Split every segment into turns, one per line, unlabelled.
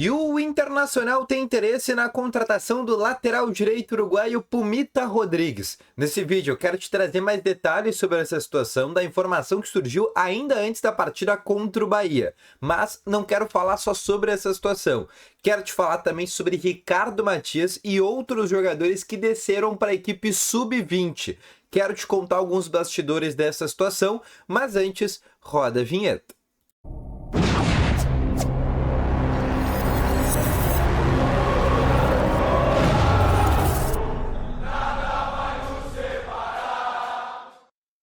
E o Internacional tem interesse na contratação do lateral direito uruguaio Pumita Rodrigues. Nesse vídeo eu quero te trazer mais detalhes sobre essa situação, da informação que surgiu ainda antes da partida contra o Bahia. Mas não quero falar só sobre essa situação. Quero te falar também sobre Ricardo Matias e outros jogadores que desceram para a equipe sub-20. Quero te contar alguns bastidores dessa situação, mas antes, roda a vinheta.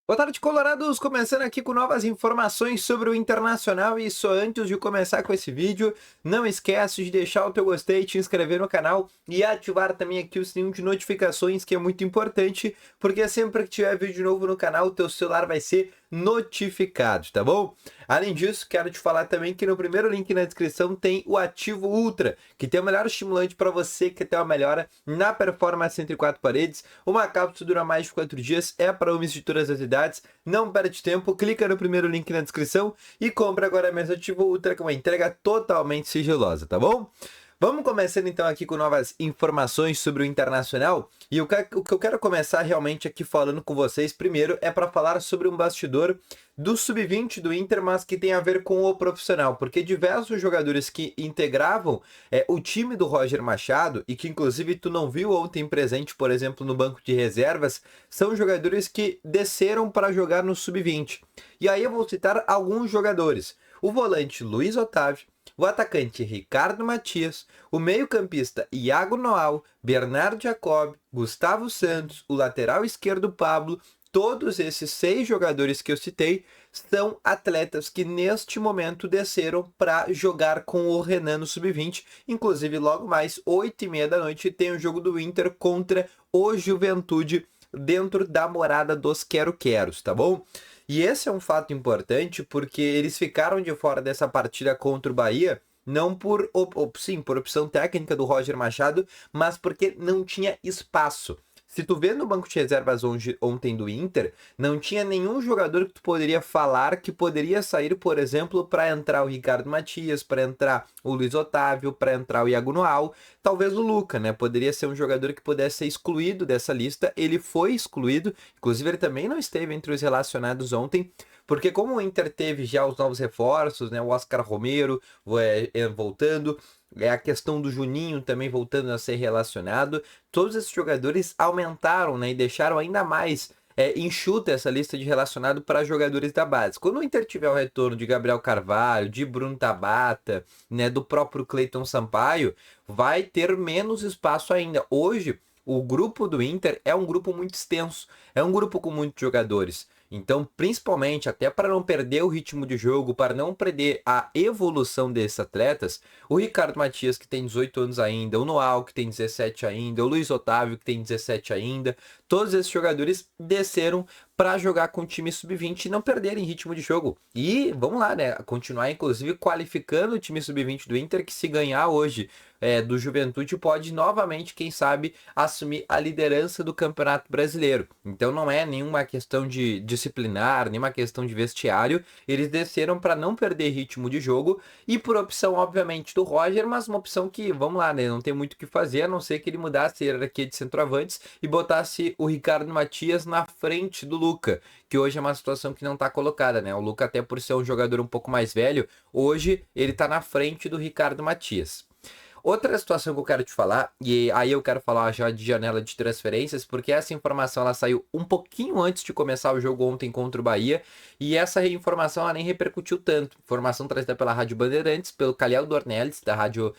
Boa tarde, colorados! Começando aqui com novas informações sobre o Internacional e só antes de começar com esse vídeo, não esquece de deixar o teu gostei, te inscrever no canal e ativar também aqui o sininho de notificações, que é muito importante, porque sempre que tiver vídeo novo no canal, o teu celular vai ser notificado, tá bom? Além disso, quero te falar também que no primeiro link na descrição tem o Ativo Ultra, que tem o melhor estimulante para você que tem uma melhora na performance entre quatro paredes. Uma cápsula dura mais de 4 dias, é para homens de todas as idades. Não perde tempo, clica no primeiro link na descrição e compra agora mesmo Ativo Ultra, com uma entrega totalmente sigilosa, tá bom? Vamos começando então aqui com novas informações sobre o Internacional. E o que eu quero começar realmente aqui falando com vocês primeiro é para falar sobre um bastidor do sub-20 do Inter, mas que tem a ver com o profissional, porque diversos jogadores que integravam o time do Roger Machado e que inclusive tu não viu ontem presente, por exemplo, no banco de reservas, são jogadores que desceram para jogar no sub-20. E aí eu vou citar alguns jogadores: o volante Luiz Otávio, o atacante Ricardo Matias, o meio-campista Iago Noal, Bernardo Jacob, Gustavo Santos, o lateral esquerdo Pablo. Todos esses 6 jogadores que eu citei são atletas que neste momento desceram para jogar com o Renan no Sub-20. Inclusive, logo mais, 8h30 da noite, tem o jogo do Inter contra o Juventude dentro da morada dos Quero-Queros, tá bom? E esse é um fato importante porque eles ficaram de fora dessa partida contra o Bahia, não por opção técnica do Roger Machado, mas porque não tinha espaço. Se tu vê no banco de reservas ontem do Inter, não tinha nenhum jogador que tu poderia falar que poderia sair, por exemplo, para entrar o Ricardo Matias, para entrar o Luiz Otávio, para entrar o Iago Noal, talvez o Luca, né? Poderia ser um jogador que pudesse ser excluído dessa lista. Ele foi excluído, inclusive ele também não esteve entre os relacionados ontem, porque como o Inter teve já os novos reforços, né? O Oscar Romero voltando, a questão do Juninho também voltando a ser relacionado, todos esses jogadores aumentaram, né, e deixaram ainda mais enxuta essa lista de relacionado para jogadores da base. Quando o Inter tiver o retorno de Gabriel Carvalho, de Bruno Tabata, né, do próprio Cleiton Sampaio, vai ter menos espaço ainda. Hoje, o grupo do Inter é um grupo muito extenso, é um grupo com muitos jogadores. Então, principalmente, até para não perder o ritmo de jogo, para não perder a evolução desses atletas, o Ricardo Matias, que tem 18 anos ainda, o Noal, que tem 17 ainda, o Luiz Otávio, que tem 17 ainda, todos esses jogadores desceram para jogar com o time sub-20 e não perderem ritmo de jogo. E vamos lá, né? Continuar, inclusive, qualificando o time sub-20 do Inter, que se ganhar hoje do Juventude, pode novamente, quem sabe, assumir a liderança do Campeonato Brasileiro. Então não é nenhuma questão de disciplinar, nenhuma questão de vestiário. Eles desceram para não perder ritmo de jogo e por opção, obviamente, do Roger, mas uma opção que, vamos lá, né? Não tem muito o que fazer, a não ser que ele mudasse a hierarquia de centroavantes e botasse o Ricardo Matias na frente do Luca, que hoje é uma situação que não está colocada, né? O Luca, até por ser um jogador um pouco mais velho, hoje ele está na frente do Ricardo Matias. Outra situação que eu quero te falar, e aí eu quero falar já de janela de transferências, porque essa informação ela saiu um pouquinho antes de começar o jogo ontem contra o Bahia, e essa informação ela nem repercutiu tanto. Informação trazida pela Rádio Bandeirantes, pelo Calhau Dornelles, da rádio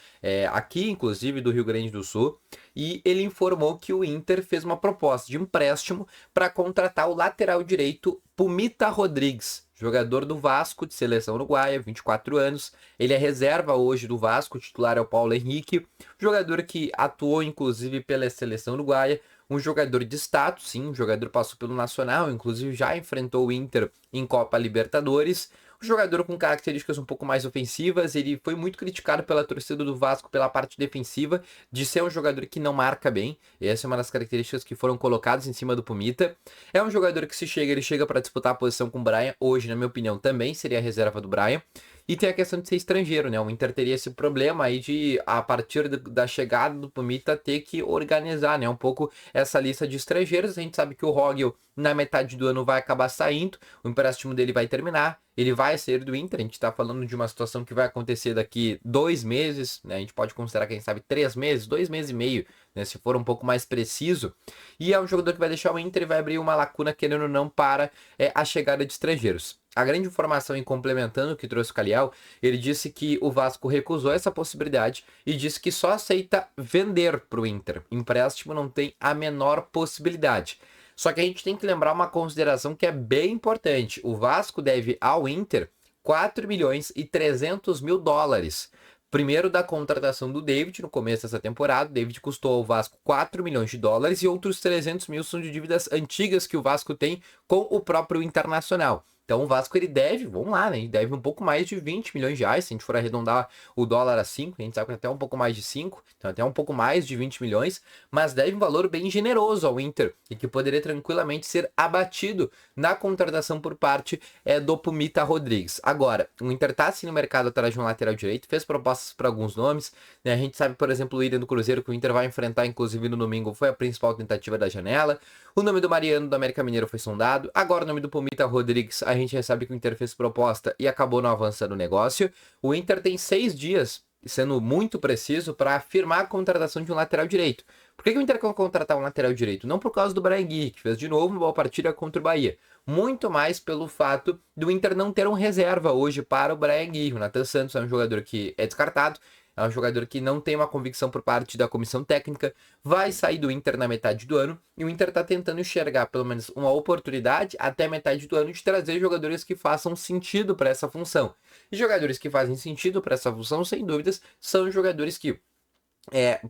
aqui, inclusive, do Rio Grande do Sul, e ele informou que o Inter fez uma proposta de empréstimo para contratar o lateral direito Pumita Rodrigues, jogador do Vasco, de seleção uruguaia, 24 anos. Ele é reserva hoje do Vasco, o titular é o Paulo Henrique, jogador que atuou inclusive pela seleção uruguaia, um jogador de status, sim, um jogador passou pelo Nacional, inclusive já enfrentou o Inter em Copa Libertadores. Um jogador com características um pouco mais ofensivas, ele foi muito criticado pela torcida do Vasco pela parte defensiva, de ser um jogador que não marca bem. Essa é uma das características que foram colocadas em cima do Pumita. É um jogador que ele chega para disputar a posição com o Brian, hoje, na minha opinião, também seria a reserva do Brian. E tem a questão de ser estrangeiro, né? O Inter teria esse problema aí de, a partir da chegada do Pumita, ter que organizar, né, um pouco essa lista de estrangeiros. A gente sabe que o Rogel, na metade do ano, vai acabar saindo, o empréstimo dele vai terminar, ele vai sair do Inter. A gente tá falando de uma situação que vai acontecer daqui 2 meses, né? A gente pode considerar, quem sabe, 3 meses, 2 meses e meio, né, se for um pouco mais preciso. E é um jogador que vai deixar o Inter e vai abrir uma lacuna, querendo ou não, para a chegada de estrangeiros. A grande informação, em complementando o que trouxe o Calhau, ele disse que o Vasco recusou essa possibilidade e disse que só aceita vender para o Inter. Empréstimo não tem a menor possibilidade. Só que a gente tem que lembrar uma consideração que é bem importante. O Vasco deve ao Inter 4 milhões e 300 mil dólares. Primeiro, da contratação do David no começo dessa temporada. O David custou ao Vasco 4 milhões de dólares e outros 300 mil são de dívidas antigas que o Vasco tem com o próprio Internacional. Então o Vasco, ele deve, vamos lá, né? Ele deve um pouco mais de 20 milhões de reais, se a gente for arredondar o dólar a 5, a gente sabe que até um pouco mais de 5, então até um pouco mais de 20 milhões, mas deve um valor bem generoso ao Inter, e que poderia tranquilamente ser abatido na contratação por parte do Pumita Rodrigues. Agora, o Inter tá assim no mercado atrás de um lateral direito, fez propostas para alguns nomes, né? A gente sabe, por exemplo, o William do Cruzeiro, que o Inter vai enfrentar, inclusive no domingo, foi a principal tentativa da janela. O nome do Mariano do América Mineiro foi sondado. Agora o nome do Pumita Rodrigues, a gente recebe que o Inter fez proposta e acabou não avançando o negócio. O Inter tem 6 dias, sendo muito preciso, para afirmar a contratação de um lateral direito. Por que o Inter quer contratar um lateral direito? Não por causa do Bryan Gui, que fez de novo uma boa partida contra o Bahia. Muito mais pelo fato do Inter não ter um reserva hoje para o Bryan Gui. O Nathan Santos é um jogador que é descartado. É um jogador que não tem uma convicção por parte da comissão técnica, vai sair do Inter na metade do ano, e o Inter está tentando enxergar pelo menos uma oportunidade até metade do ano de trazer jogadores que façam sentido para essa função. E jogadores que fazem sentido para essa função, sem dúvidas, são jogadores que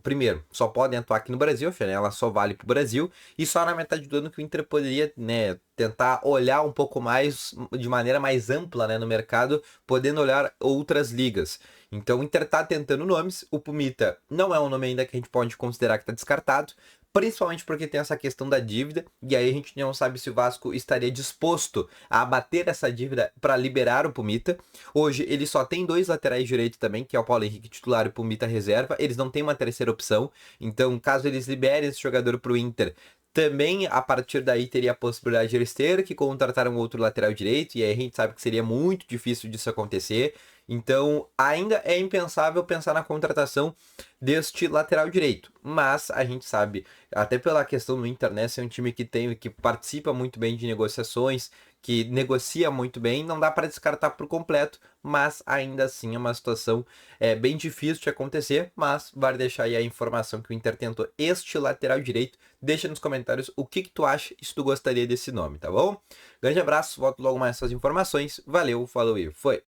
primeiro, só podem atuar aqui no Brasil, a janela só vale para o Brasil, e só na metade do ano que o Inter poderia, né, tentar olhar um pouco mais, de maneira mais ampla, né, no mercado, podendo olhar outras ligas. Então o Inter tá tentando nomes, o Pumita não é um nome ainda que a gente pode considerar que está descartado, principalmente porque tem essa questão da dívida, e aí a gente não sabe se o Vasco estaria disposto a abater essa dívida para liberar o Pumita. Hoje ele só tem 2 laterais direitos também, que é o Paulo Henrique titular e o Pumita reserva, eles não têm uma terceira opção, então caso eles liberem esse jogador para o Inter, também a partir daí teria a possibilidade de eles terem que contratar um outro lateral direito, e aí a gente sabe que seria muito difícil disso acontecer. Então ainda é impensável pensar na contratação deste lateral direito, mas a gente sabe, até pela questão do Inter, né, ser um time que participa muito bem de negociações, que negocia muito bem, não dá para descartar por completo, mas ainda assim é uma situação bem difícil de acontecer, mas vale deixar aí a informação que o Inter tentou este lateral direito. Deixa nos comentários o que tu acha e se tu gostaria desse nome, tá bom? Grande abraço, volto logo mais com essas informações, valeu, falou e foi!